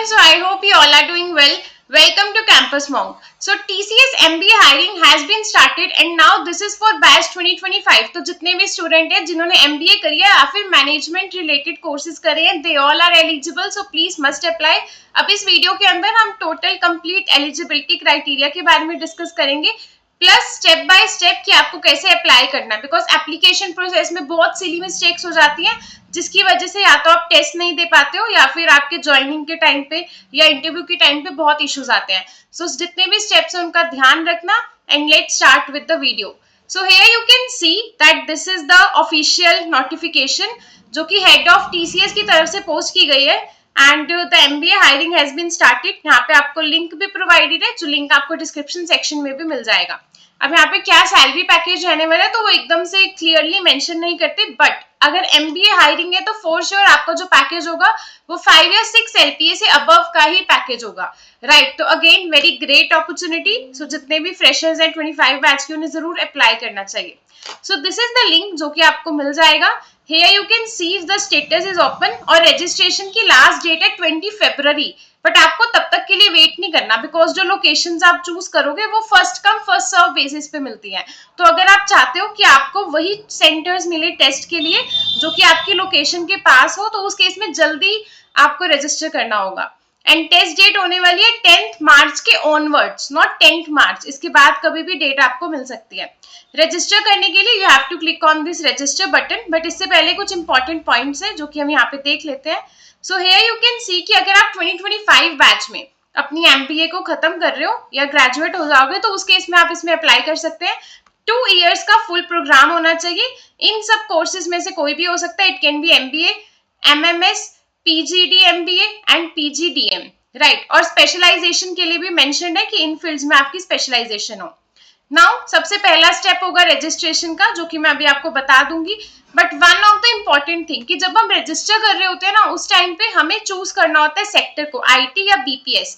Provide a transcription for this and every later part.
everyone, so I hope you all are doing well. Welcome to Campus Monk. So TCS MBA hiring has been started and now this is for batch 2025. तो जितने भी student हैं जिन्होंने MBA करी है या फिर management related courses करे हैं, they all are eligible, so please must apply. अब इस वीडियो के अंदर हम टोटल कंप्लीट एलिजिबिलिटी क्राइटेरिया के बारे में डिस्कस करेंगे, प्लस स्टेप बाय स्टेप कि आपको कैसे अप्लाई करना है, बिकॉज एप्लीकेशन प्रोसेस में बहुत सिली मिस्टेक्स हो जाती हैं जिसकी वजह से या तो आप टेस्ट नहीं दे पाते हो या फिर आपके ज्वाइनिंग के टाइम पे या इंटरव्यू के टाइम पे बहुत इश्यूज आते हैं. सो जितने भी स्टेप्स हैं उनका ध्यान रखना and let's start with the video. So here you can see that this is the official notification जो कि हेड ऑफ टीसीएस की तरफ से पोस्ट की गई है and the MBA hiring has been started. यहाँ पे आपको लिंक भी प्रोवाइडेड है जो लिंक आपको डिस्क्रिप्शन सेक्शन में भी मिल जाएगा. अब यहाँ पे क्या सैलरी पैकेज रहने वाला है तो वो एकदम से क्लियरली मेंशन नहीं करते, बट अगर एमबीए हायरिंग है तो फॉर श्योर आपका जो पैकेज होगा वो 5 या 6 एलपीए से अबव का ही पैकेज होगा, राइट. तो अगेन वेरी ग्रेट अपॉर्चुनिटी. सो जितने भी फ्रेशर्स हैं 25 बैच के उन्हें जरूर अप्लाई करना चाहिए. So this is the link जो कि आपको मिल जाएगा. Here you can see the status is open और रजिस्ट्रेशन की लास्ट डेट है 20 फरवरी. बट आपको तब तक के लिए वेट नहीं करना बिकॉज जो लोकेशंस आप चूज करोगे वो first come first serve basis पे मिलती हैं. तो अगर आप चाहते हो कि आपको वही सेंटर्स मिले टेस्ट के लिए जो कि आपकी लोकेशन के पास हो, तो उस केस में जल्दी आपको रजिस्टर करना होगा. एंड टेस्ट डेट होने वाली है 10th मार्च के ऑनवर्ड्स, नॉट 10th मार्च. इसके बाद कभी भी डेट आपको मिल सकती है. रजिस्टर करने के लिए you have to click on this register button, but इससे पहले कुछ इंपॉर्टेंट पॉइंट्स हैं जो कि हम यहाँ पे देख लेते हैं. सो हियर यू कैन सी कि अगर आप 2025 बैच में अपनी एमबीए को खत्म कर रहे हो या ग्रेजुएट हो जाओगे तो उस केस में आप इसमें अप्लाई कर सकते हैं. 2 इयर्स का फुल प्रोग्राम होना चाहिए. इन सब कोर्सेज में से कोई भी हो सकता है. It can be MBA, MMS, PGD MBA and PGDM, right. और स्पेशलाइजेशन के लिए भी मेंशन्ड है कि इन फील्ड्स में आपकी स्पेशलाइजेशन हो. नाउ सबसे पहला स्टेप होगा रजिस्ट्रेशन का जो कि मैं अभी आपको बता दूंगी. But one of the important thing कि जब हम रजिस्टर कर रहे होते हैं ना उस टाइम पे हमें चूज करना होता है सेक्टर को, आईटी या बीपीएस.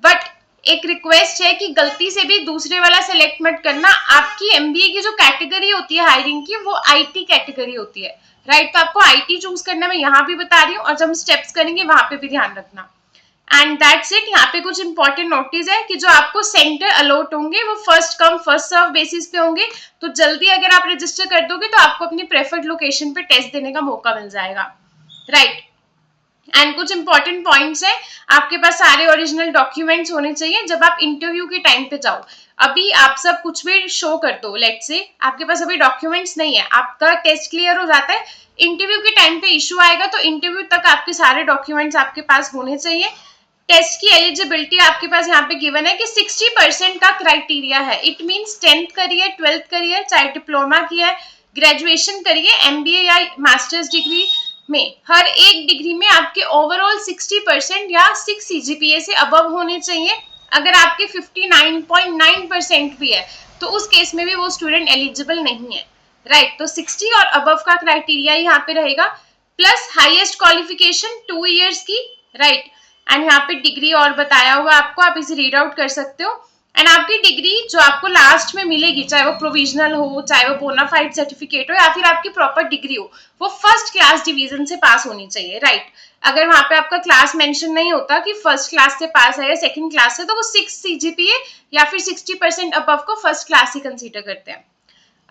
बट एक रिक्वेस्ट है कि गलती से भी दूसरे वाला सेलेक्ट मत करना. आपकी एमबीए की जो कैटेगरी होती है हायरिंग की वो आईटी कैटेगरी होती है, राइट. तो आपको आईटी चूज करना मैं यहाँ भी बता रही हूँ और जब हम स्टेप्स करेंगे वहां पे भी ध्यान रखना. And that's it. यहाँ पे कुछ इंपॉर्टेंट नोटिस है कि जो आपको सेंटर अलॉट होंगे वो first come first serve basis पे होंगे. तो जल्दी अगर आप रजिस्टर कर दोगे तो आपको अपनी प्रेफर्ड लोकेशन पे टेस्ट देने का मौका मिल जाएगा, राइट. एंड कुछ इंपॉर्टेंट पॉइंट्स है, आपके पास सारे ओरिजिनल डॉक्यूमेंट्स होने चाहिए जब आप इंटरव्यू के टाइम पे जाओ. अभी आप सब कुछ भी शो कर दो, लेट्स से आपके पास अभी डॉक्यूमेंट्स नहीं है, आपका टेस्ट क्लियर हो जाता है, इंटरव्यू के टाइम पे इशू आएगा तो इंटरव्यू तक आपके सारे डॉक्यूमेंट्स आपके पास होने चाहिए. टेस्ट की एलिजिबिलिटी आपके पास यहाँ पे गिवन है कि 60% का क्राइटेरिया है. इट मींस 10th करिए, 12th करिए, चाहे डिप्लोमा किया है, ग्रेजुएशन करिए, एमबीए या मास्टर्स डिग्री में, हर एक डिग्री में आपके ओवरऑल 60% या 6 सीजीपीए से अबव होने चाहिए. अगर आपके 59.9% भी है तो उस केस में भी वो स्टूडेंट एलिजिबल नहीं है, राइट. तो 60 और अबव का क्राइटेरिया यहाँ पे रहेगा, प्लस हाईएस्ट क्वालिफिकेशन 2 इयर्स की, राइट. एंड यहाँ पे डिग्री और बताया हुआ आपको, आप इसे रीड आउट कर सकते हो. एंड आपकी डिग्री जो आपको लास्ट में मिलेगी, चाहे वो प्रोविजनल हो, चाहे वो बोनाफाइड सर्टिफिकेट हो या फिर आपकी प्रॉपर डिग्री हो, वो फर्स्ट क्लास डिवीजन से पास होनी चाहिए, राइट. अगर वहां पे आपका क्लास मेंशन नहीं होता कि फर्स्ट क्लास से पास है या सेकंड क्लास से, तो वो 6 सीजीपीए या फिर 60% अबव को फर्स्ट क्लास ही कंसीडर करते हैं.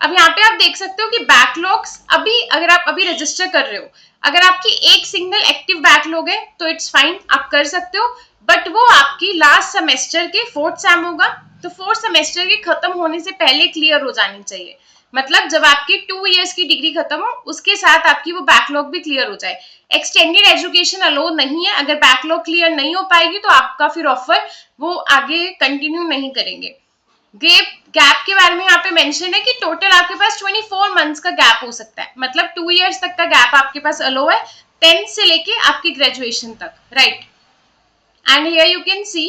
अब यहाँ पे आप देख सकते हो कि बैकलॉग्स अभी अगर आप अभी रजिस्टर कर रहे हो, अगर आपकी एक सिंगल एक्टिव बैकलॉग है तो इट्स फाइन, आप कर सकते हो. बट वो आपकी लास्ट सेमेस्टर के 4th सेम होगा, तो 4th सेमेस्टर के खत्म होने से पहले क्लियर हो जानी चाहिए. मतलब जब आपकी 2 इयर्स की डिग्री खत्म हो उसके साथ आपकी वो बैकलॉग भी क्लियर हो जाए. एक्सटेंडेड एजुकेशन अलो नहीं है. अगर बैकलॉग क्लियर नहीं हो पाएगी तो आपका फिर ऑफर वो आगे कंटिन्यू नहीं करेंगे. गैप के बारे में यहाँ पे मेंशन है कि टोटल आपके पास 24 मंथ्स का गैप हो सकता है. मतलब 2 इयर्स तक का गैप आपके पास अलो है, 10th से लेके आपकी ग्रेजुएशन तक, right. And here you can see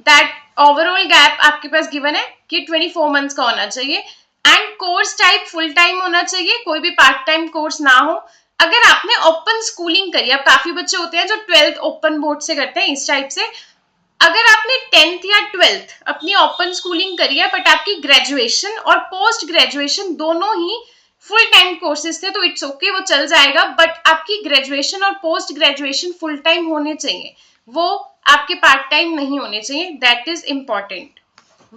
that overall gap आपके पास गिवन है कि 24 मंथ्स का होना चाहिए. And course type full time होना चाहिए, कोई भी पार्ट टाइम कोर्स ना हो. अगर आपने ओपन स्कूलिंग करी, अब काफी बच्चे होते हैं जो 12th ओपन बोर्ड से करते हैं, इस टाइप से अगर आपने 10th या 12th अपनी ओपन स्कूलिंग करी है बट आपकी ग्रेजुएशन और पोस्ट ग्रेजुएशन दोनों ही फुल टाइम कोर्सेज थे तो इट्स ओके, वो चल जाएगा, बट आपकी ग्रेजुएशन और पोस्ट ग्रेजुएशन फुल टाइम होने चाहिए, वो आपके पार्ट टाइम नहीं होने चाहिए, that is important.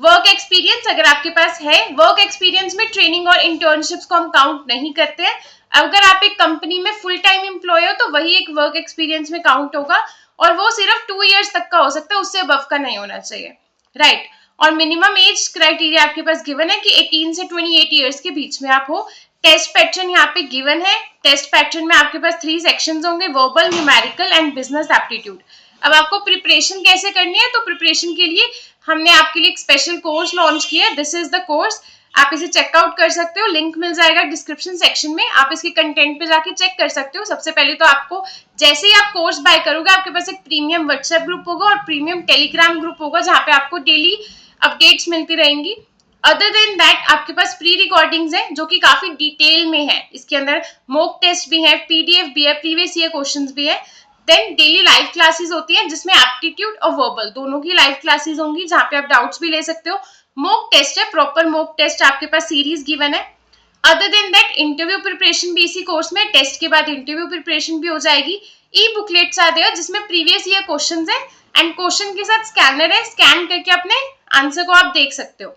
Work experience अगर आपके पास है, वर्क एक्सपीरियंस में ट्रेनिंग और इंटर्नशिप्स को हम काउंट नहीं करते हैं। अगर आप एक कंपनी में फुल टाइम एम्प्लॉय हो तो वही एक वर्क एक्सपीरियंस में काउंट होगा, और वो सिर्फ 2 इयर्स तक का हो सकता है, उससे अबव का नहीं होना चाहिए, राइट। और मिनिमम एज क्राइटेरिया आपके पास गिवन है कि 18 से 28 इयर्स के बीच में आप हो। टेस्ट पैटर्न यहाँ पे गिवन है। टेस्ट पैटर्न में आपके पास 3 सेक्शंस होंगे, verbal, numerical and business aptitude. अब आपको प्रिपरेशन कैसे करनी है, तो प्रिपरेशन के लिए हमने आपके लिए एक स्पेशल कोर्स लॉन्च किया है, दिस इज द कोर्स। आप इसे चेकआउट कर सकते हो, लिंक मिल जाएगा डिस्क्रिप्शन सेक्शन में, आप इसके कंटेंट पे जाके चेक कर सकते हो। सबसे पहले तो आपको जैसे ही आप कोर्स बाय करोगे, आपके पास एक प्रीमियम व्हाट्सएप ग्रुप होगा और प्रीमियम टेलीग्राम ग्रुप होगा, जहाँ पे आपको डेली अपडेट्स मिलती रहेंगी। अदर देन दैट आपके पास प्री रिकॉर्डिंग्स है जो कि काफी डिटेल में है, इसके अंदर मॉक टेस्ट भी है, पीडीएफ भी है, प्रीवियस ईयर क्वेश्चंस भी है। देन डेली लाइव क्लासेस होती है जिसमें एप्टीट्यूड और वर्बल दोनों की लाइव क्लासेस होंगी, जहाँ पे आप डाउट्स भी ले सकते हो। मॉक टेस्ट है, प्रॉपर मॉक टेस्ट आपके पास सीरीज गिवन है। Other than that interview preparation भी इसी कोर्स में, टेस्ट के बाद इंटरव्यू प्रिपरेशन भी हो जाएगी। ई बुकलेट्स आते हैं जिसमें प्रीवियस ईयर क्वेश्चंस है एंड क्वेश्चन के साथ स्कैनर है, स्कैन करके अपने आंसर को आप देख सकते हो।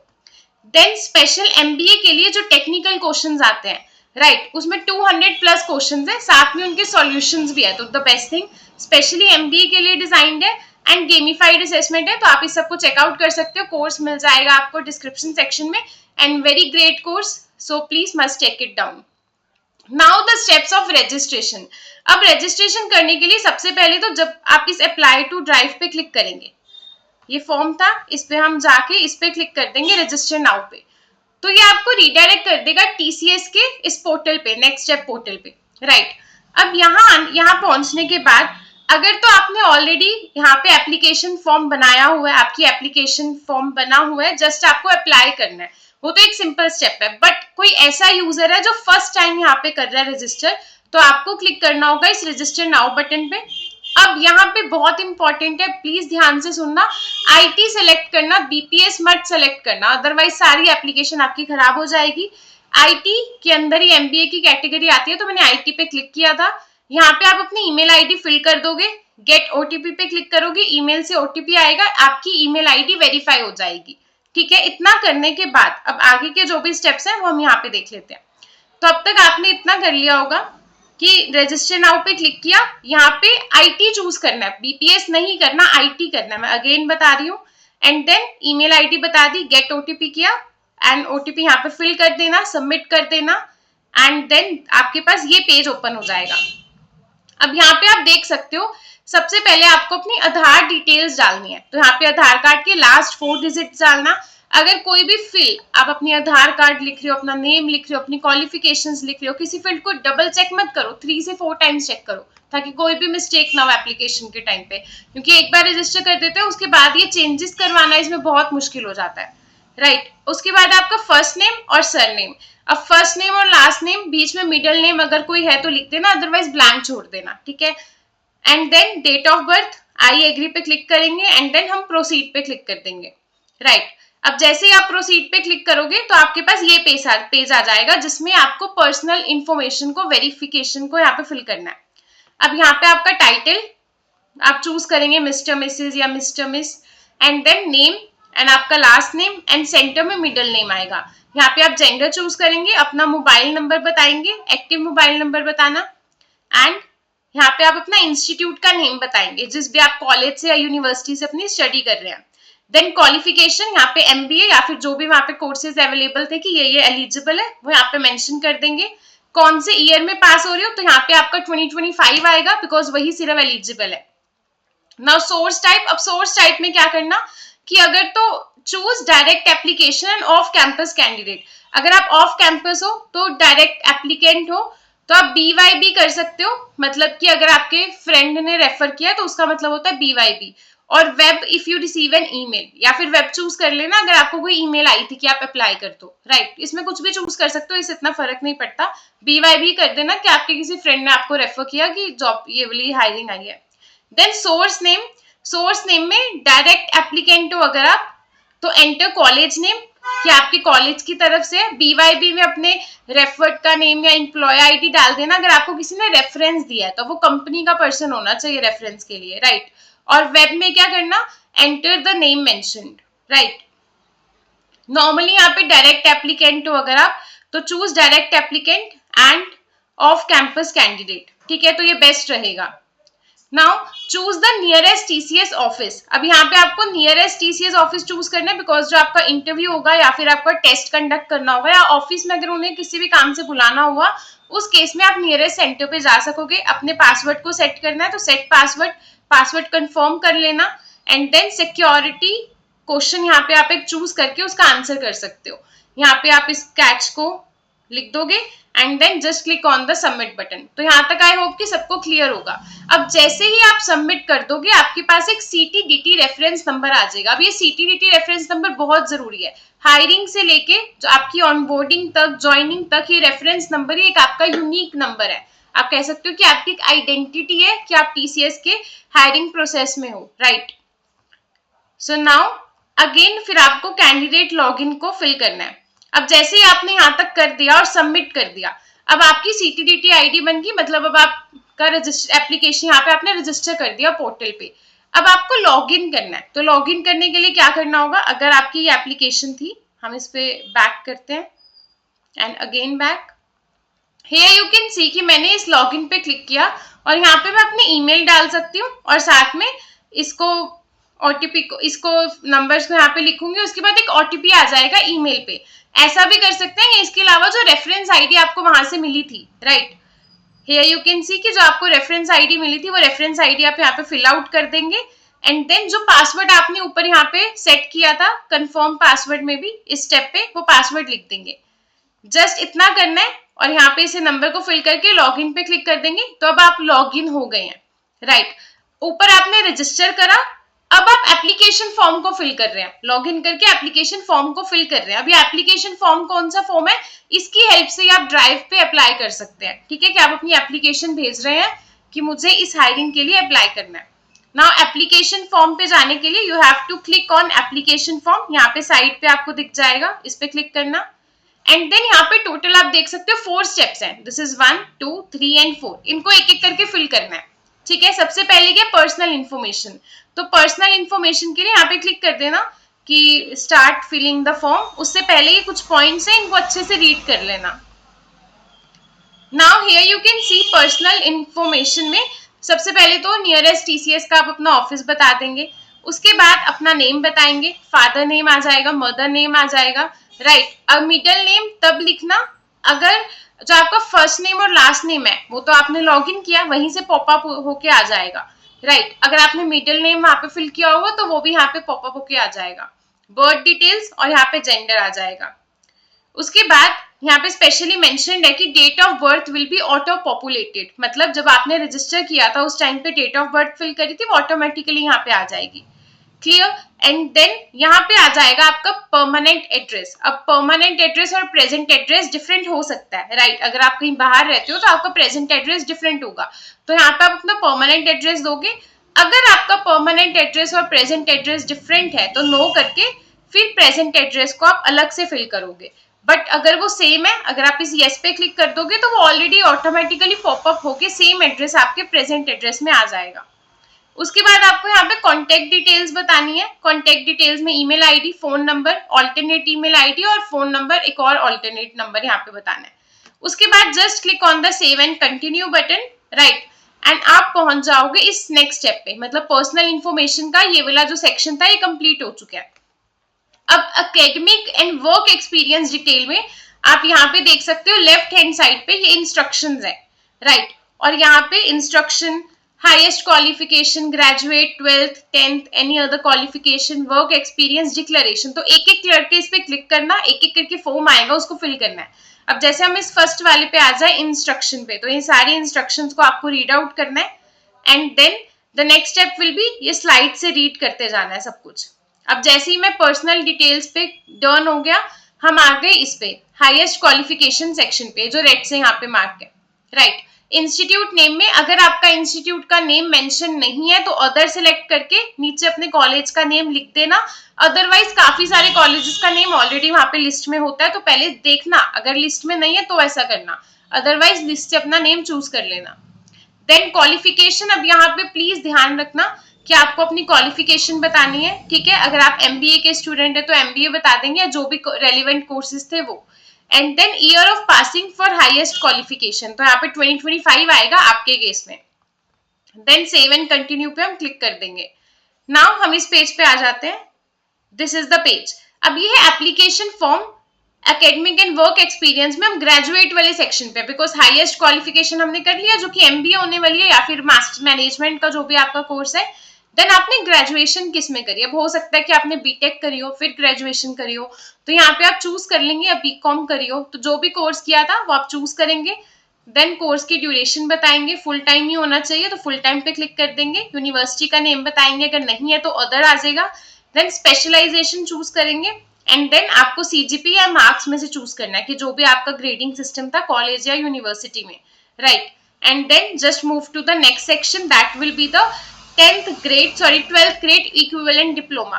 देन स्पेशल एमबीए के लिए जो टेक्निकल क्वेश्चंस आते हैं, राइट, उसमें 200 प्लस क्वेश्चंस है, साथ में उनके सॉल्यूशंस भी है। तो the best thing specially MBA के लिए डिजाइंड है एंड गेमिफाइड असेसमेंट है, तो आप इस सबको चेकआउट कर सकते हो। कोर्स मिल जाएगा आपको डिस्क्रिप्शन सेक्शन में and very great course, so please must take it down. Now the steps of registration. अब रजिस्ट्रेशन करने के लिए सबसे पहले तो जब आप इस अप्लाई टू ड्राइव पे क्लिक करेंगे, ये फॉर्म था, इस पे हम जाके इस पे क्लिक कर देंगे रजिस्टर नाउ पे, तो ये आपको रिडायरेक्ट कर देगा टीसीएस के इस पोर्टल पे, नेक्स्ट स्टेप पोर्टल पे, राइट। अब यहाँ पहुंचने के बाद अगर तो आपने ऑलरेडी यहाँ पे एप्लीकेशन फॉर्म बनाया हुआ है, आपकी एप्लीकेशन फॉर्म बना हुआ है, जस्ट आपको अप्लाई करना है, वो तो एक सिंपल स्टेप है। बट कोई ऐसा यूजर है जो फर्स्ट टाइम यहाँ पे कर रहा है रजिस्टर, तो आपको क्लिक करना होगा इस रजिस्टर नाउ बटन पे। अब यहाँ पे बहुत इंपॉर्टेंट है, प्लीज ध्यान से सुनना, आईटी सेलेक्ट करना, बीपीएस मत सेलेक्ट करना, अदरवाइज सारी एप्लीकेशन आपकी खराब हो जाएगी। आईटी के अंदर ही एमबीए की कैटेगरी आती है, तो मैंने आईटी पे क्लिक किया था। यहाँ पे आप अपनी ईमेल आईडी फिल कर दोगे, गेट ओटीपी पे क्लिक करोगे, ईमेल से ओटीपी आएगा, आपकी ईमेल आईडी वेरीफाई हो जाएगी, ठीक है। इतना करने के बाद अब आगे के जो भी स्टेप्स हैं वो हम यहाँ पे देख लेते हैं। तो अब तक आपने इतना कर लिया होगा कि रजिस्टर नाउ पे क्लिक किया, यहाँ पे आईटी चूज करना है, बीपीएस नहीं करना, आईटी करना है, मैं अगेन बता रही हूँ। एंड देन ईमेल आईडी बता दी, गेट ओटीपी किया एंड ओटीपी यहाँ पे फिल कर देना, सबमिट कर देना एंड देन आपके पास ये पेज ओपन हो जाएगा। अब यहाँ पे आप देख सकते हो, सबसे पहले आपको अपनी आधार डिटेल्स डालनी है, तो यहाँ पे आधार कार्ड के लास्ट 4 डिजिट डालना। अगर कोई भी फील्ड आप अपनी आधार कार्ड लिख रहे हो, अपना नेम लिख रहे हो, अपनी क्वालिफिकेशंस लिख रहे हो, किसी फील्ड को डबल चेक मत करो, 3 से 4 टाइम्स चेक करो, ताकि कोई भी मिस्टेक ना हो एप्लीकेशन के टाइम पे, क्योंकि एक बार रजिस्टर कर देते हैं उसके बाद ये चेंजेस करवाना इसमें बहुत मुश्किल हो जाता है, राइट। उसके बाद आपका फर्स्ट नेम और सर नेम। अब फर्स्ट नेम और लास्ट नेम, बीच में मिडिल नेम अगर कोई है तो लिख देना, अदरवाइज ब्लैंक छोड़ देना, ठीक है। And then date of birth, I agree पे क्लिक करेंगे एंड देन हम प्रोसीड पे क्लिक कर देंगे, राइट। अब जैसे ही आप प्रोसीड पे क्लिक करोगे तो आपके पास ये पेज आ जाएगा जिसमें आपको पर्सनल इंफॉर्मेशन को, वेरिफिकेशन को यहाँ पे फिल करना है। अब यहाँ पे आपका टाइटल आप चूज करेंगे, मिस्टर मिसेज या mister miss, and then name and आपका लास्ट नेम एंड सेंटर में मिडिल नेम आएगा। यहाँ पे आप जेंडर चूज करेंगे, अपना मोबाइल नंबर बताएंगे, एक्टिव मोबाइल नंबर बताना, एंड यहाँ पे आप अपना इंस्टीट्यूट का नेम बताएंगे जिस भी आप कॉलेज से या यूनिवर्सिटी से अपनी स्टडी कर रहे हैं। देन क्वालिफिकेशन, यहाँ पे एमबीए या फिर जो भी वहाँ पे कोर्सेज अवेलेबल थे कि ये एलिजिबल है, वो यहाँ पे मेंशन कर देंगे। कौन से ईयर में पास हो रहे हो, तो यहाँ पे आपका 2025 आएगा, बिकॉज वही सिर्फ एलिजिबल है। नाउ सोर्स टाइप, अब सोर्स टाइप में क्या करना कि अगर तो choose direct application off campus candidate, अगर आप ऑफ कैंपस हो तो डायरेक्ट एप्लीकेंट हो तो आप BYB कर सकते हो, मतलब कि अगर आपके फ्रेंड ने रेफर किया तो उसका मतलब होता है BYB। और web if you receive an email, या फिर वेब चूज कर लेना अगर आपको कोई ईमेल आई थी कि आप अप्लाई कर दो, राइट। इसमें कुछ भी चूज कर सकते हो, इससे इतना फर्क नहीं पड़ता, BYB कर देना कि आपके किसी फ्रेंड ने आपको रेफर किया कि जॉब ये वाली हायरिंग आई है। देन सोर्स नेम में डायरेक्ट एप्लीकेंट हो अगर आप तो एंटर कॉलेज नेम, कि आपके कॉलेज की तरफ से। BYB में अपने रेफर्ड का नेम या एम्प्लॉय आईडी डाल देना। अगर आपको किसी ने रेफरेंस दिया है तो वो कंपनी का पर्सन होना चाहिए रेफरेंस के लिए, राइट। और वेब में क्या करना, enter the name mentioned, right. Normally यहाँ पे डायरेक्ट एप्लीकेंट हो अगर आप, तो choose direct applicant end off campus candidate, ठीक है, तो ये बेस्ट रहेगा। Now choose the nearest TCS office. अब यहाँ पे आपको नियरेस्ट TCS ऑफिस चूज करना है, बिकॉज जो आपका इंटरव्यू होगा या फिर आपका टेस्ट कंडक्ट करना होगा या ऑफिस में अगर उन्हें किसी भी काम से बुलाना हुआ, उस केस में आप नियरेस्ट सेंटर पे जा सकोगे। अपने पासवर्ड को सेट करना है तो सेट पासवर्ड कंफर्म कर लेना, एंड देन सिक्योरिटी क्वेश्चन यहाँ पे आप एक चूज करके उसका आंसर कर सकते हो। यहाँ पे आप इस कैच को लिख दोगे and then just click on the submit button. तो यहाँ तक आई होप कि सबको क्लियर होगा। अब जैसे ही आप सबमिट कर दोगे आपके पास एक CTDT रेफरेंस नंबर आ जाएगा। अब ये CTDT रेफरेंस नंबर बहुत जरूरी है, हायरिंग से लेके जो आपकी ऑनबोर्डिंग तक, ज्वाइनिंग तक, ये रेफरेंस नंबर ही एक आपका यूनिक नंबर है। आप कह सकते हो कि आपकी एक आइडेंटिटी है कि आप TCS के हायरिंग प्रोसेस में हो, राइट। सो नाउ अगेन फिर आपको कैंडिडेट लॉगिन को फिल करना है। अब जैसे ही आपने यहाँ तक कर दिया और सबमिट कर दिया, अब आपकी CTDT आईडी बन गई, मतलब अब आपका एप्लीकेशन यहाँ पे आपने रजिस्टर कर दिया पोर्टल पे। अब आपको लॉगिन करना है, तो लॉगिन करने के लिए क्या करना होगा, अगर आपकी ये एप्लीकेशन थी, हम इस पे बैक करते हैं and again back. Here you can see कि मैंने इस लॉगिन पे क्लिक किया और यहाँ पे मैं अपनी ईमेल डाल सकती हूँ और साथ में इसको OTP को, इसको नंबर्स को यहाँ पे लिखूंगी, उसके बाद एक OTP आ जाएगा ईमेल पे। ऐसा भी कर सकते हैं। इसके अलावा जो रेफरेंस आईडी आपको वहां से मिली थी, right, here you can see कि जो आपको रेफरेंस आईडी मिली थी वो रेफरेंस आईडी आप यहाँ पे फिल आउट कर देंगे, एंड देन जो पासवर्ड आपने ऊपर यहाँ पे सेट किया था कंफर्म पासवर्ड में भी, इस स्टेप पे वो पासवर्ड लिख देंगे। जस्ट इतना करना है और यहाँ पे इसे नंबर को फिल करके लॉगिन पे क्लिक कर देंगे। तो अब आप लॉगिन हो गए हैं, राइट। ऊपर आपने रजिस्टर करा, अब आप एप्लीकेशन फॉर्म को फिल कर रहे हैं, लॉगिन करके एप्लीकेशन फॉर्म को फिल कर रहे हैं। अभी एप्लीकेशन फॉर्म कौन सा फॉर्म है, इसकी हेल्प से आप ड्राइव पे अप्लाई कर सकते हैं, ठीक है, कि आप अपनी एप्लीकेशन भेज रहे हैं कि मुझे इस हायरिंग के लिए अप्लाई करना है। नाउ एप्लीकेशन फॉर्म पे जाने के लिए you have to click on application form. यहाँ पे साइड पे आपको दिख जाएगा, इस पे क्लिक करना, एंड देन यहाँ पे टोटल आप देख सकते हो 4 स्टेप्स हैं। This is 1, 2, 3 and 4। इनको एक एक करके फिल करना है, ठीक है। सबसे पहले क्या, पर्सनल इन्फॉर्मेशन। तो पर्सनल इन्फॉर्मेशन के लिए यहाँ पे क्लिक कर देना कि स्टार्ट फिलिंग द फॉर्म। उससे पहले ये कुछ पॉइंट्स हैं, इनको अच्छे से रीड कर लेना। Now here you can C personal information में सबसे पहले तो नियरेस्ट TCS का आप अपना ऑफिस बता देंगे, उसके बाद अपना नेम बताएंगे, फादर नेम आ जाएगा, मदर नेम आ जाएगा, राइट। अब मिडिल नेम तब लिखना अगर जो आपका फर्स्ट नेम और लास्ट नेम है वो तो आपने लॉगिन किया, वहीं से पॉपअप होके आ जाएगा, राइट। अगर आपने मिडिल नेम वहां पे फिल किया होगा तो वो भी यहाँ पे पॉपअप होके आ जाएगा। बर्थ डिटेल्स और यहाँ पे जेंडर आ जाएगा। उसके बाद यहाँ पे स्पेशली मेंशन्ड है कि date of birth will be auto populated, मतलब जब आपने रजिस्टर किया था उस टाइम पे डेट ऑफ बर्थ फिल करी थी वो ऑटोमेटिकली यहाँ पे आ जाएगी, क्लियर। एंड देन यहाँ पे आ जाएगा आपका परमानेंट एड्रेस। अब परमानेंट एड्रेस और प्रेजेंट एड्रेस डिफरेंट हो सकता है, राइट। अगर आप कहीं बाहर रहते हो तो आपका प्रेजेंट एड्रेस डिफरेंट होगा, तो यहाँ पे आप अपना परमानेंट एड्रेस दोगे। अगर आपका परमानेंट एड्रेस और प्रेजेंट एड्रेस डिफरेंट है तो नो करके फिर प्रेजेंट एड्रेस को आप अलग से फिल करोगे। बट अगर वो सेम है, अगर आप इस येस पे क्लिक कर दोगे तो वो ऑलरेडी ऑटोमेटिकली पॉपअप होके सेम एड्रेस आपके प्रेजेंट एड्रेस में आ जाएगा। उसके बाद आपको यहाँ पे कॉन्टेक्ट डिटेल्स बतानी है। कॉन्टेक्ट डिटेल्स में email ID, phone number, alternate email ID और फोन नंबर, एक और ऑल्टरनेट नंबर यहाँ पे बताना है। उसके बाद just click on the save and continue button, right, and आप पहुंच जाओगे इस नेक्स्ट स्टेप पे। मतलब पर्सनल इन्फॉर्मेशन का ये वाला जो सेक्शन था ये कंप्लीट हो चुका है। अब academic and work experience detail में आप यहाँ पे देख सकते हो लेफ्ट हैंड साइड पे ये इंस्ट्रक्शंस है, राइट। और यहाँ पे instruction, highest qualification, graduate, 12th, 10th, any other qualification, work experience, declaration. तो एक एक करके इस पे क्लिक करना, एक एक करके फॉर्म आएगा उसको फिल करना है। अब जैसे हम इस फर्स्ट वाले पे आ जाए इंस्ट्रक्शन पे, तो ये सारी इंस्ट्रक्शंस को आपको रीड आउट करना है and then the next step will be ये स्लाइड से रीड करते जाना है सब कुछ। अब जैसे ही मैं पर्सनल डिटेल्स पे डन हो गया, हम आ गए इस पे हाईएस्ट क्वालिफिकेशन सेक्शन पे जो रेड से यहाँ पे मार्क है, राइट। इंस्टीट्यूट नेम में अगर आपका इंस्टीट्यूट का नेम मेंशन नहीं है तो अदर सेलेक्ट करके नीचे अपने कॉलेज का नेम लिख देना। अदरवाइज काफी सारे कॉलेजेस का नेम ऑलरेडी वहां पे लिस्ट में होता है, तो पहले देखना, अगर लिस्ट में नहीं है तो ऐसा करना, अदरवाइज लिस्ट से अपना नेम चूज कर लेना। देन क्वालिफिकेशन, अब यहाँ पे प्लीज ध्यान रखना कि आपको अपनी क्वालिफिकेशन बतानी है, ठीक है। अगर आप एमबीए के स्टूडेंट है तो एमबीए बता देंगे, जो भी रेलिवेंट कोर्सेज थे वो। And then year of passing for highest qualification, तो यहाँ पे 2025 आएगा आपके केस में। देन सेव एंड कंटिन्यू पे हम क्लिक कर देंगे। नाउ हम इस पेज पे आ जाते हैं। This is the page. अब ये है application form academic and work experience में हम ग्रेजुएट वाले सेक्शन पे, बिकॉज हाईएस्ट क्वालिफिकेशन हमने कर लिया जो कि एमबीए होने वाली है या फिर मास्टर मैनेजमेंट का जो भी आपका कोर्स है। देन आपने ग्रेजुएशन किस में करी, अब हो सकता है कि आपने बीटेक करी हो फिर ग्रेजुएशन करी हो, तो यहाँ पे आप चूज कर लेंगे, या बीकॉम करी हो तो जो भी कोर्स किया था वो आप चूज करेंगे। देन कोर्स की ड्यूरेशन बताएंगे, फुल टाइम ही होना चाहिए तो फुल टाइम पे क्लिक कर देंगे। यूनिवर्सिटी का नेम बताएंगे, अगर नहीं है तो अदर आ जाएगा। देन स्पेशलाइजेशन चूज करेंगे एंड देन आपको सीजीपी या मार्क्स में से चूज करना है कि जो भी आपका ग्रेडिंग सिस्टम था कॉलेज या यूनिवर्सिटी में, right. And then just move to the next section, that will be the 12th grade equivalent diploma.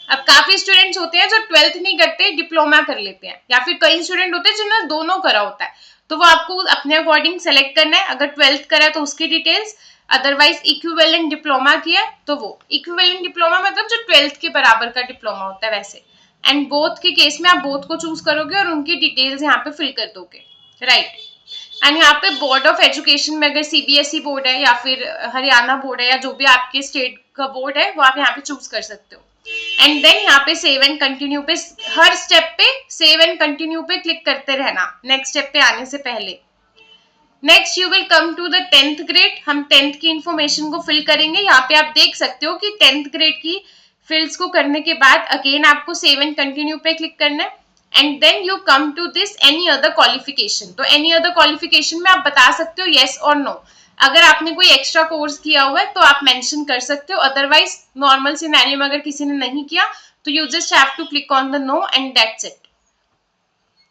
अब काफी स्टूडेंट्स होते हैं जो 12th नहीं करते, डिप्लोमा कर लेते हैं, या फिर कई स्टूडेंट होते हैं जिन्होंने दोनों करा होता है, तो वो आपको अपने अकॉर्डिंग सेलेक्ट करना है। अगर 12th करा है तो उसकी डिटेल्स, अदरवाइज इक्विवेलेंट डिप्लोमा किया तो वो। इक्विवेलेंट डिप्लोमा मतलब जो 12th के बराबर का डिप्लोमा होता है वैसे। एंड बोथ के केस में आप बोथ को चूज करोगे और उनकी डिटेल्स यहाँ पे फिल कर दोगे, राइट। एंड यहाँ पे बोर्ड ऑफ एजुकेशन में अगर सीबीएसई बोर्ड है या फिर हरियाणा बोर्ड है या जो भी आपके स्टेट का बोर्ड है वो आप यहाँ पे चूज कर सकते हो। एंड देन यहाँ पे सेव एंड कंटिन्यू पे, हर स्टेप पे सेव एंड कंटिन्यू पे क्लिक करते रहना नेक्स्ट स्टेप पे आने से पहले। Next you will come to the 10th grade, हम 10th की इंफॉर्मेशन को फिल करेंगे। यहाँ पे आप देख सकते हो कि 10th ग्रेड की फिल्ड्स को करने के बाद अगेन आपको सेव एंड कंटिन्यू पे क्लिक करना है। And then you come to this any other qualification, तो एनी अदर क्वालिफिकेशन में आप बता सकते हो येस और नो। अगर आपने कोई एक्स्ट्रा कोर्स किया हुआ है तो आप मेंशन कर सकते हो, अदरवाइज नॉर्मल सिनेरियो में अगर किसी ने नहीं किया तो you just have to click on the no and that's it.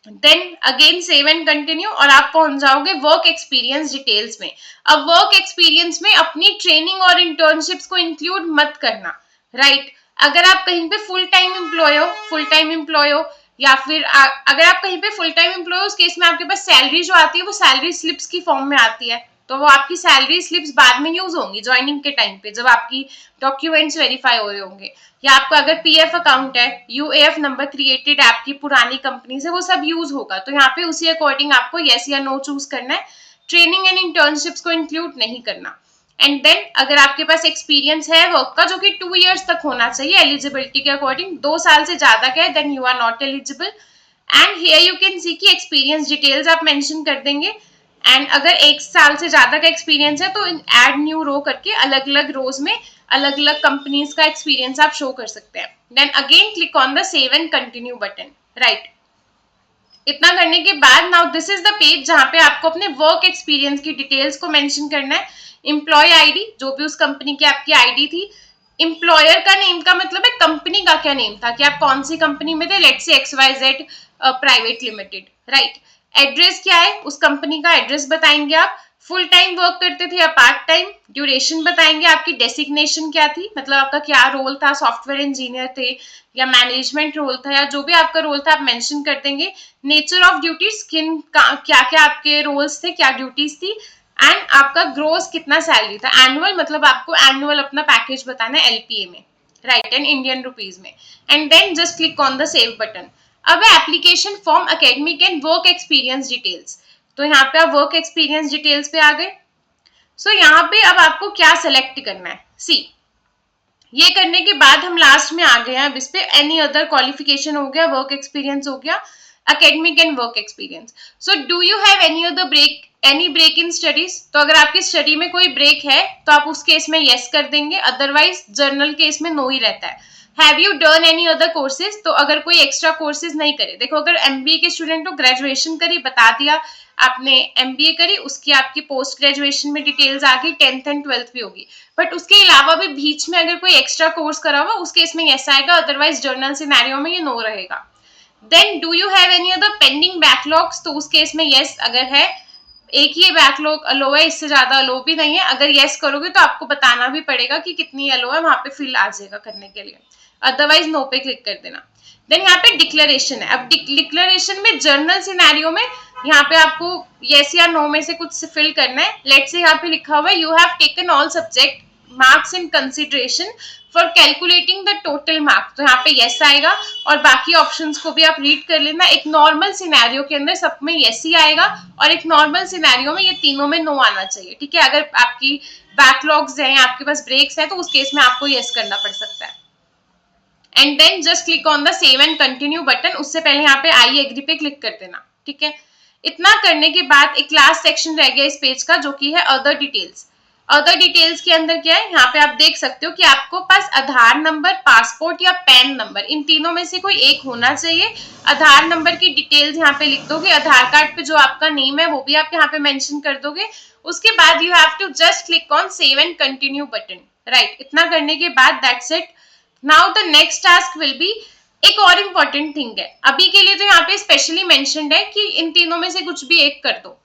Then again save and continue और आप पहुंच जाओगे वर्क एक्सपीरियंस डिटेल्स में। अब वर्क एक्सपीरियंस में अपनी ट्रेनिंग और इंटर्नशिप्स को इंक्लूड मत करना, राइट। अगर आप कहीं पे फुल टाइम एम्प्लॉय हो या फिर अगर आप कहीं पे फुल टाइम एम्प्लॉय हो, उस केस में आपके पास सैलरी जो आती है वो सैलरी स्लिप्स की फॉर्म में आती है, तो वो आपकी सैलरी स्लिप्स बाद में यूज होंगी ज्वाइनिंग के टाइम पे जब आपकी डॉक्यूमेंट्स वेरीफाई हो रहे होंगे। या आपका अगर पीएफ अकाउंट है, यूएएफ नंबर क्रिएटेड है आपकी पुरानी कंपनी से, वो सब यूज होगा, तो यहाँ पे उसी अकॉर्डिंग आपको येस या नो चूज करना है। ट्रेनिंग एंड इंटर्नशिप्स को इंक्लूड नहीं करना। एंड देन अगर आपके पास एक्सपीरियंस है वर्क का जो कि 2 years तक होना चाहिए एलिजिबिलिटी के अकॉर्डिंग, 2 साल से ज्यादा का है then you are not eligible. And here you can see की एक्सपीरियंस डिटेल्स आप मेंशन कर देंगे। एंड अगर 1 साल से ज्यादा का एक्सपीरियंस है तो ऐड न्यू रो करके अलग अलग रोज में अलग अलग कंपनीज का एक्सपीरियंस आप शो कर सकते हैं। Then again click on the save and continue button, right. इतना करने के बाद now this is the page जहां पे आपको अपने वर्क एक्सपीरियंस की डिटेल्स को मेंशन करना है। एम्प्लॉय आईडी, जो भी उस कंपनी की आपकी आईडी थी। एम्प्लॉयर का नेम का मतलब है कंपनी का क्या नेम था, कि आप कौन सी कंपनी में थे, let's say XYZ private limited, right. Address क्या है, उस कंपनी का एड्रेस बताएंगे आप। फुल टाइम वर्क करते थे या पार्ट टाइम, ड्यूरेशन बताएंगे, आपकी डेसिग्नेशन क्या थी, मतलब आपका क्या रोल था, सॉफ्टवेयर इंजीनियर थे या मैनेजमेंट रोल था, या जो भी आपका रोल था आप मेंशन कर देंगे। नेचर ऑफ ड्यूटीज, क्या क्या आपके रोल्स थे, क्या ड्यूटीज थी। एंड आपका ग्रोस कितना सैलरी था, एनुअल मतलब आपको एनुअल अपना पैकेज बताना है एलपीए में, राइट, एंड इंडियन रुपीज में। And then just click on the save button. अब application form academic and work experience details, तो यहाँ पे आप वर्क एक्सपीरियंस डिटेल्स पे आ गए। सो यहाँ पे अब आपको क्या सेलेक्ट करना है, सी ये करने के बाद हम लास्ट में आ गए हैं। अब इस पे एनी अदर क्वालिफिकेशन हो गया, वर्क एक्सपीरियंस हो गया, academic and work experience. So do you have any other any break in studies, तो अगर आपकी स्टडी में कोई ब्रेक है तो आप उस केस में यस कर देंगे, अदरवाइज जर्नल केस में नो ही रहता है। Have you done any other courses, तो अगर कोई एक्स्ट्रा कोर्सेज नहीं करे, देखो अगर एमबीए के स्टूडेंट हो, ग्रेजुएशन करी बता दिया आपने, एमबीए करी उसकी आपकी पोस्ट ग्रेजुएशन में डिटेल्स आ गई, 10th एंड 12th भी होगी, बट उसके अलावा भी बीच में अगर कोई एक्स्ट्रा कोर्स करा हुआ उस केस में यस आएगा, अदरवाइज जर्नल सिनेरियो में ये नो रहेगा। Then do you have any other pending backlogs, तो उस केस में यस अगर है, एक ही बैकलॉग अलो है, इससे ज्यादा अलो भी नहीं है। अगर यस करोगे तो आपको बताना भी पड़ेगा कि कितनी अलो है, वहां पे फिल आ जाएगा करने के लिए, अदरवाइज नो पे क्लिक कर देना। देन यहाँ पे डिक्लेरेशन है। अब डिक्लेरेशन में जर्नल सिनेरियो में यहाँ पे आपको यस या नो में से कुछ फिल करना है। लेट्स से यहाँ पे लिखा हुआ है you have taken all subject marks in consideration for calculating the total marks, तो यहाँ पे यस आएगा और बाकी ऑप्शंस को भी आप रीड कर लेना। एक नॉर्मल सिनेरियो के अंदर सब में यस ही आएगा और एक नॉर्मल सिनेरियो में ये तीनों में नो आना चाहिए, ठीक है। अगर आपकी बैकलॉग्स हैं, आपके पास ब्रेक्स हैं, तो उस केस में आपको यस करना पड़ सकता है। And then just click on the save and continue button. उससे पहले यहाँ पे आई एग्री पे क्लिक कर देना, ठीक है। इतना करने के बाद एक लास्ट सेक्शन रह गया इस पेज का, जो कि है अदर डिटेल्स। अदर डिटेल्स के अंदर क्या है, यहाँ पे आप देख सकते हो कि आपको पास आधार नंबर, पासपोर्ट या पैन नंबर, इन तीनों में से कोई एक होना चाहिए। आधार नंबर की डिटेल्स यहाँ पे लिख दोगे, आधार कार्ड पे जो आपका नेम है वो भी आप यहाँ पे मेंशन कर दोगे। उसके बाद you have to just click on save and continue button, right. इतना करने के बाद that's it. Now the next task will be, एक और इम्पोर्टेंट थिंग है, अभी के लिए तो यहाँ पे स्पेशली मेंशन्ड है कि इन तीनों में से कुछ भी एक कर दो,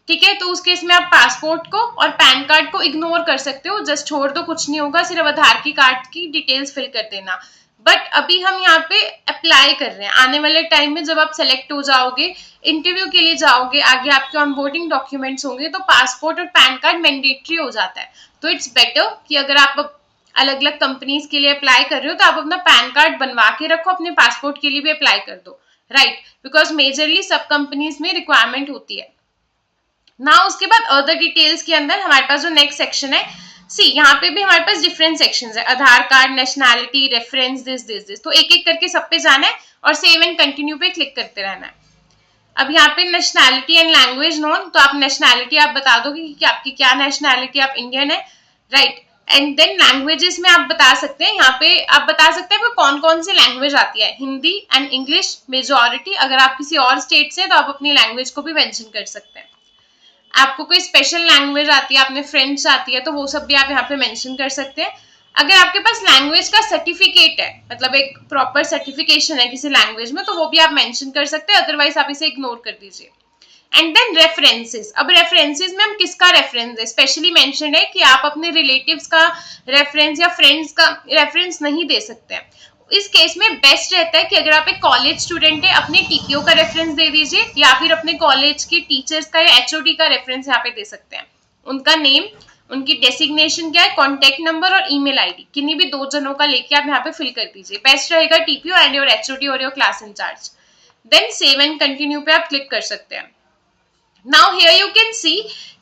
ठीक है। तो उस केस में आप पासपोर्ट को और पैन कार्ड को इग्नोर कर सकते हो, जस्ट छोड़ दो, कुछ नहीं होगा, सिर्फ आधार की कार्ड की डिटेल्स फिल कर देना। बट अभी हम यहाँ पे अप्लाई कर रहे हैं, आने वाले टाइम में जब आप सेलेक्ट हो जाओगे, इंटरव्यू के लिए जाओगे, आगे आपके ऑनबोर्डिंग डॉक्यूमेंट्स होंगे, तो पासपोर्ट और पैन कार्ड मैंडेटरी हो जाता है। तो इट्स बेटर कि अगर आप अलग अलग कंपनीज के लिए अप्लाई कर रहे हो तो आप अपना पैन कार्ड बनवा के रखो, अपने पासपोर्ट के लिए भी अप्लाई कर दो, राइट, बिकॉज मेजरली सब कंपनीज में रिक्वायरमेंट होती है ना। उसके बाद अदर डिटेल्स के अंदर हमारे पास जो नेक्स्ट सेक्शन है, सी यहाँ पे भी हमारे पास डिफरेंट सेक्शंस है, आधार कार्ड, नेशनैलिटी, रेफरेंस, दिस, तो एक एक करके सब पे जाना है और सेव एंड कंटिन्यू पे क्लिक करते रहना है। अब यहाँ पे नेशनैलिटी एंड लैंग्वेज नोन, तो आप नेशनैलिटी आप बता दोगे कि आपकी क्या नेशनैलिटी, आप इंडियन है, राइट। एंड देन लैंग्वेजेस में आप बता सकते हैं, यहाँ पे आप बता सकते हैं कौन कौन सी लैंग्वेज आती है, हिंदी एंड इंग्लिश मेजॉरिटी। अगर आप किसी और स्टेट से तो आप अपनी लैंग्वेज को भी मेंशन कर सकते हैं। आपको कोई स्पेशल लैंग्वेज आती है, आपने फ्रेंच आती है, तो वो सब भी आप यहाँ पे मेंशन कर सकते हैं। अगर आपके पास लैंग्वेज का सर्टिफिकेट है, मतलब एक प्रॉपर सर्टिफिकेशन है किसी लैंग्वेज में, तो वो भी आप मेंशन कर सकते हैं, अदरवाइज आप इसे इग्नोर कर दीजिए। And then references. अब रेफरेंसेस में हम किसका रेफरेंस है, स्पेशली मेंशन है कि आप अपने रिलेटिव्स का रेफरेंस या फ्रेंड्स का रेफरेंस नहीं दे सकते हैं। इस केस में बेस्ट रहता है कि अगर आप एक कॉलेज स्टूडेंट है, अपने टीपीओ का रेफरेंस दे दीजिए, या फिर अपने कॉलेज के टीचर्स का या एचओडी का रेफरेंस यहाँ पे दे सकते हैं। उनका नेम, उनकी डेसिग्नेशन क्या है, कॉन्टेक्ट नंबर और ईमेल आईडी, किन्हीं भी दो जनों का लेके आप यहाँ पे फिल कर दीजिए। बेस्ट रहेगा टीपीओ एंड योर एचओडी और your class incharge. Then save and continue पे आप क्लिक कर सकते हैं। Now here you can see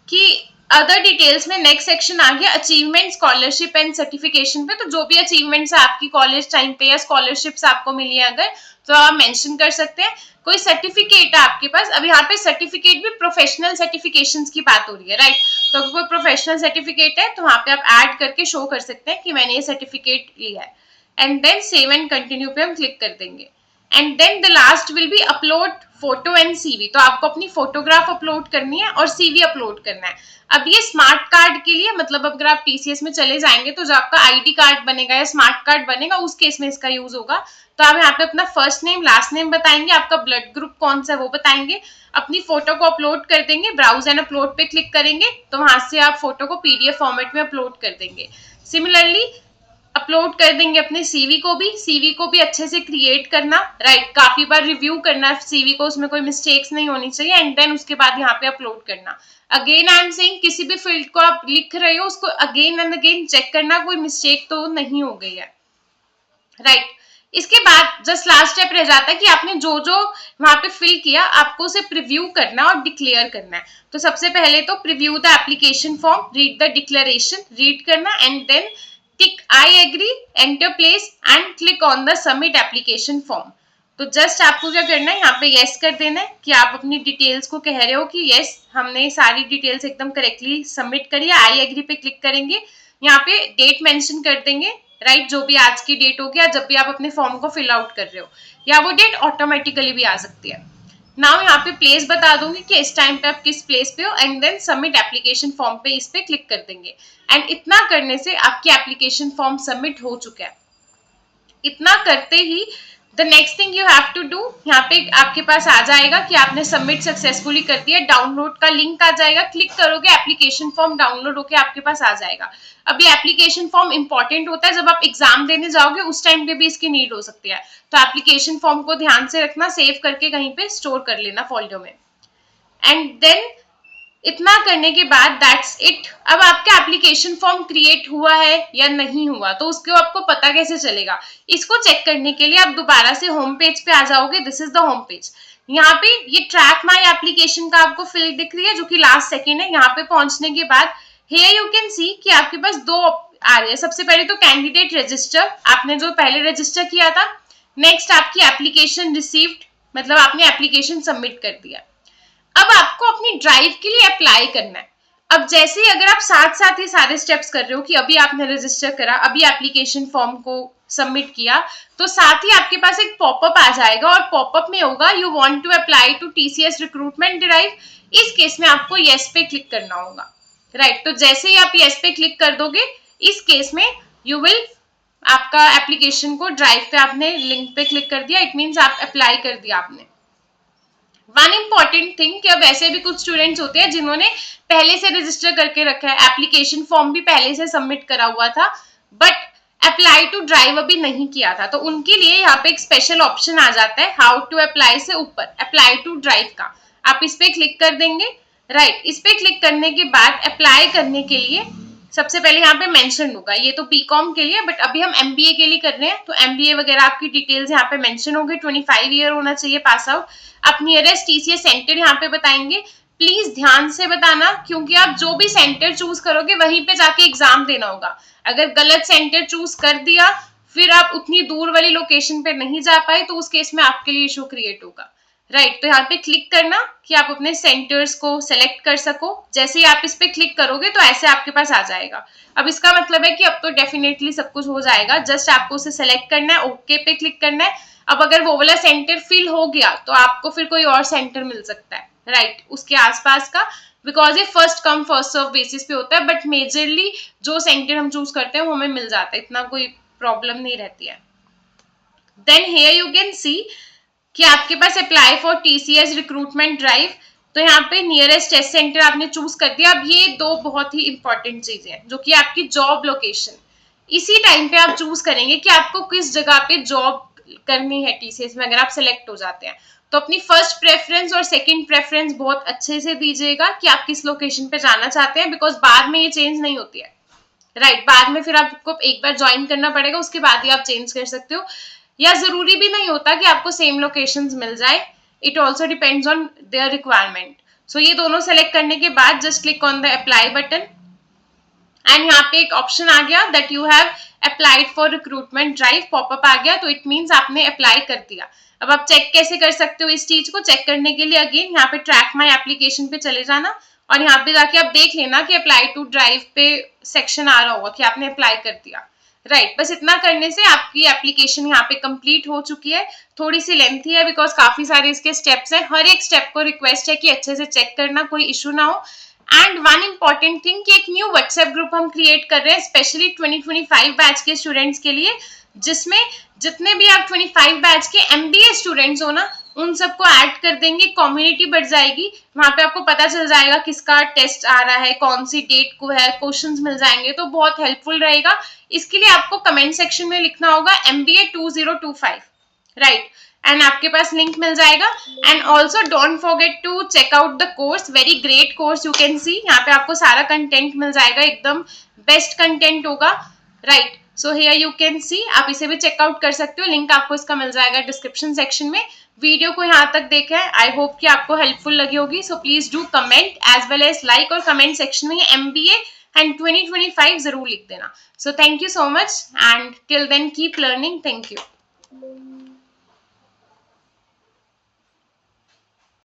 कि अदर डिटेल्स में नेक्स्ट सेक्शन आ गया अचीवमेंट, स्कॉलरशिप एंड सर्टिफिकेशन पे। तो जो भी अचीवमेंट्स है आपकी कॉलेज टाइम पे या स्कॉलरशिप्स आपको मिली है अगर, तो आप मेंशन कर सकते हैं। कोई सर्टिफिकेट है आपके पास, अब यहाँ पे सर्टिफिकेट भी प्रोफेशनल सर्टिफिकेशंस की बात हो रही है, राइट। तो अगर कोई प्रोफेशनल सर्टिफिकेट है तो वहां पे आप ऐड करके शो कर सकते हैं कि मैंने ये सर्टिफिकेट लिया है। And then save and continue पे हम क्लिक कर देंगे। And then the last will be upload photo and CV. तो आपको अपनी फोटोग्राफ अपलोड करनी है और सीवी अपलोड करना है। अब ये स्मार्ट कार्ड के लिए, मतलब अगर आप टीसीएस में चले जाएंगे तो जो आपका आईडी कार्ड बनेगा या स्मार्ट कार्ड बनेगा, उस केस में इसका यूज होगा। तो आप यहाँ पे अपना फर्स्ट नेम, लास्ट नेम बताएंगे, आपका ब्लड ग्रुप कौन सा है वो बताएंगे, अपनी फोटो को अपलोड कर देंगे, ब्राउज एंड अपलोड पे क्लिक करेंगे, तो वहां से आप फोटो को पीडीएफ फॉर्मेट में अपलोड कर देंगे। सिमिलरली अपलोड कर देंगे अपने सीवी को भी अच्छे से क्रिएट करना, राइट, काफी बार रिव्यू करना सीवी को, उसमें कोई मिस्टेक्स नहीं होनी चाहिए। एंड देन उसके बाद यहाँ पे अपलोड करना। अगेन आई एम सेइंग, किसी भी फील्ड को आप लिख रहे हो उसको अगेन एंड अगेन चेक करना, कोई मिस्टेक तो नहीं हो गई है, राइट। इसके बाद जस्ट लास्ट स्टेप रह जाता है कि आपने जो जो वहां पे फिल किया आपको उसे प्रिव्यू करना और डिक्लेयर करना है। तो सबसे पहले तो preview the application form, read the declaration, read करना, and then tick I agree, enter place and click on the submit application form. तो जस्ट आपको क्या करना है, यहाँ पे यस कर देना है कि आप अपनी डिटेल्स को कह रहे हो कि यस हमने सारी डिटेल्स एकदम करेक्टली सबमिट करी है। आई एग्री पे क्लिक करेंगे, यहाँ पे डेट मेंशन कर देंगे, राइट, जो भी आज की डेट होगी या जब भी आप अपने फॉर्म को फिल आउट कर रहे हो, या वो डेट ऑटोमेटिकली भी आ सकती है। नाउ यहाँ पे प्लेस बता दूंगी कि इस टाइम पे आप किस प्लेस पे हो, and then submit application form पे इस पे क्लिक कर देंगे। एंड इतना करने से आपकी एप्लीकेशन फॉर्म सबमिट हो चुका है। इतना करते ही the next thing you have to do, यहाँ पे आपके पास आ जाएगा कि आपने सबमिट सक्सेसफुली कर दिया, डाउनलोड का लिंक आ जाएगा, क्लिक करोगे एप्लीकेशन फॉर्म डाउनलोड होके आपके पास आ जाएगा। अब ये एप्लीकेशन फॉर्म इंपॉर्टेंट होता है, जब आप एग्जाम देने जाओगे उस टाइम पे भी इसकी नीड हो सकती है, तो एप्लीकेशन फॉर्म को ध्यान से रखना, सेव करके कहीं पे स्टोर कर लेना फोल्डर में। एंड देन इतना करने के बाद दैट्स इट। अब आपका एप्लीकेशन फॉर्म क्रिएट हुआ है या नहीं हुआ, तो उसको आपको पता कैसे चलेगा? इसको चेक करने के लिए आप दोबारा से होम पेज पे आ जाओगे। This is the home page. यहाँ पे ये ट्रैक माई एप्लीकेशन का आपको फील्ड दिख रही है जो कि लास्ट सेकेंड है। यहाँ पे पहुंचने के बाद हियर यू कैन सी कि आपके पास दो आ रहे हैं। सबसे पहले तो कैंडिडेट रजिस्टर, आपने जो पहले रजिस्टर किया था। नेक्स्ट आपकी एप्लीकेशन रिसीव्ड, मतलब आपने एप्लीकेशन सबमिट कर दिया। अब आपको अपनी ड्राइव के लिए अप्लाई करना है। अब जैसे ही अगर आप साथ साथ ही सारे स्टेप्स कर रहे हो कि अभी आपने रजिस्टर करा, अभी एप्लीकेशन फॉर्म को सबमिट किया, तो साथ ही आपके पास एक पॉपअप आ जाएगा और पॉपअप में होगा you want to apply to TCS recruitment drive. इस केस में आपको यस पे क्लिक करना होगा, राइट। तो जैसे ही आप यस पे क्लिक कर दोगे, इस केस में यू विल, आपका एप्लीकेशन को ड्राइव पे आपने लिंक पे क्लिक कर दिया, इट मीन्स आप अप्लाई कर दिया आपने। वन इम्पॉर्टेंट थिंग कि अब ऐसे भी कुछ स्टूडेंट्स होते हैं जिन्होंने पहले से रजिस्टर करके रखा है, एप्लीकेशन फॉर्म भी पहले से सबमिट करा हुआ था, बट अप्लाई टू ड्राइव अभी नहीं किया था, तो उनके लिए यहाँ पे एक स्पेशल ऑप्शन आ जाता है हाउ टू अप्लाई से ऊपर, अप्लाई टू ड्राइव का। आप इस पे क्लिक कर देंगे, राइट। इस पे क्लिक करने के बाद अप्लाई करने के लिए सबसे पहले यहाँ पे मेंशन होगा, ये तो बीकॉम के लिए, बट अभी हम एमबीए के लिए कर रहे हैं, तो एमबीए वगैरह आपकी डिटेल्स यहाँ पे मेंशन होगी। 25 ईयर होना चाहिए पास आउट। आप नियरेस्ट टीसीएस सेंटर यहाँ पे बताएंगे। प्लीज ध्यान से बताना, क्योंकि आप जो भी सेंटर चूज करोगे वहीं पे जाके एग्जाम देना होगा। अगर गलत सेंटर चूज कर दिया, फिर आप उतनी दूर वाली लोकेशन पे नहीं जा पाए, तो उस केस में आपके लिए इशू क्रिएट होगा, राइट। तो यहाँ पे क्लिक करना कि आप अपने सेंटर्स को सेलेक्ट कर सको। जैसे ही आप इस पे क्लिक करोगे तो ऐसे आपके पास आ जाएगा। अब इसका मतलब है कि अब तो डेफिनेटली सब कुछ हो जाएगा, जस्ट आपको उसे सेलेक्ट करना है, ओके पे क्लिक करना है। अब अगर वो वाला सेंटर फिल हो गया तो आपको फिर कोई और सेंटर मिल सकता है, राइट, उसके आसपास का, बिकॉज ये first come first serve basis पे होता है, बट मेजरली जो सेंटर हम चूज करते हैं वो हमें मिल जाता है, इतना कोई प्रॉब्लम नहीं रहती है। Then here you can see कि आपके पास apply for TCS recruitment drive, तो यहाँ पे नियरेस्ट टेस्ट सेंटर आपने चूज कर दिया। अब ये दो बहुत ही इंपॉर्टेंट चीजें हैं, जो कि आपकी जॉब लोकेशन, इसी टाइम पे आप चूज करेंगे कि आपको किस जगह पे जॉब करनी है टीसीएस में। अगर आप सिलेक्ट हो जाते हैं तो अपनी फर्स्ट प्रेफरेंस और सेकंड प्रेफरेंस बहुत अच्छे से दीजिएगा कि आप किस लोकेशन पे जाना चाहते हैं, बिकॉज बाद में ये चेंज नहीं होती है, राइट। बाद में फिर आपको एक बार ज्वाइन करना पड़ेगा, उसके बाद ही आप चेंज कर सकते हो, या जरूरी भी नहीं होता कि आपको सेम लोकेशंस मिल जाए। It also depends on their requirement. So ये दोनों सेलेक्ट करने के बाद just click on the apply button, and यहाँ पे एक ऑप्शन आ गया that you have applied for recruitment drive, popup आ गया, तो इट मीन्स आपने अप्लाई कर दिया। अब आप चेक कैसे कर सकते हो इस चीज को? चेक करने के लिए अगेन यहाँ पे ट्रैक माई एप्लीकेशन पे चले जाना, और यहाँ पे जाके आप देख लेना कि अप्लाई टू ड्राइव पे सेक्शन आ रहा होगा कि आपने अप्लाई कर दिया, राइट। बस इतना करने से आपकी एप्लीकेशन यहाँ पे कंप्लीट हो चुकी है। थोड़ी सी लेंथी है बिकॉज काफी सारे इसके स्टेप्स हैं, हर एक स्टेप को रिक्वेस्ट है कि अच्छे से चेक करना, कोई इशू ना हो। एंड वन इम्पॉर्टेंट थिंग कि एक न्यू व्हाट्सएप ग्रुप हम क्रिएट कर रहे हैं स्पेशली 2025 बैच के स्टूडेंट्स के लिए, जिसमें जितने भी आप 25 बैच के एमबीए स्टूडेंट्स हो ना, उन सबको ऐड कर देंगे, कम्युनिटी बढ़ जाएगी। वहां पे आपको पता चल जाएगा किसका टेस्ट आ रहा है, कौन सी डेट को है, क्वेश्चंस मिल जाएंगे, तो बहुत हेल्पफुल रहेगा। इसके लिए आपको कमेंट सेक्शन में लिखना होगा MBA 2025, राइट, एंड आपके पास लिंक मिल जाएगा। And also don't forget to check out the course, very great course you can see. यहाँ पे आपको सारा कंटेंट मिल जाएगा, एकदम बेस्ट कंटेंट होगा, right. So here you can see, आप इसे भी चेकआउट कर सकते हो, लिंक आपको इसका मिल जाएगा डिस्क्रिप्शन सेक्शन में। वीडियो को यहाँ तक देखा है, आई होप कि आपको हेल्पफुल लगी होगी। So please do comment as well as like, और कमेंट सेक्शन में ये MBA एंड 2025 जरूर लिख देना। So thank you so much, and till then keep learning. Thank you.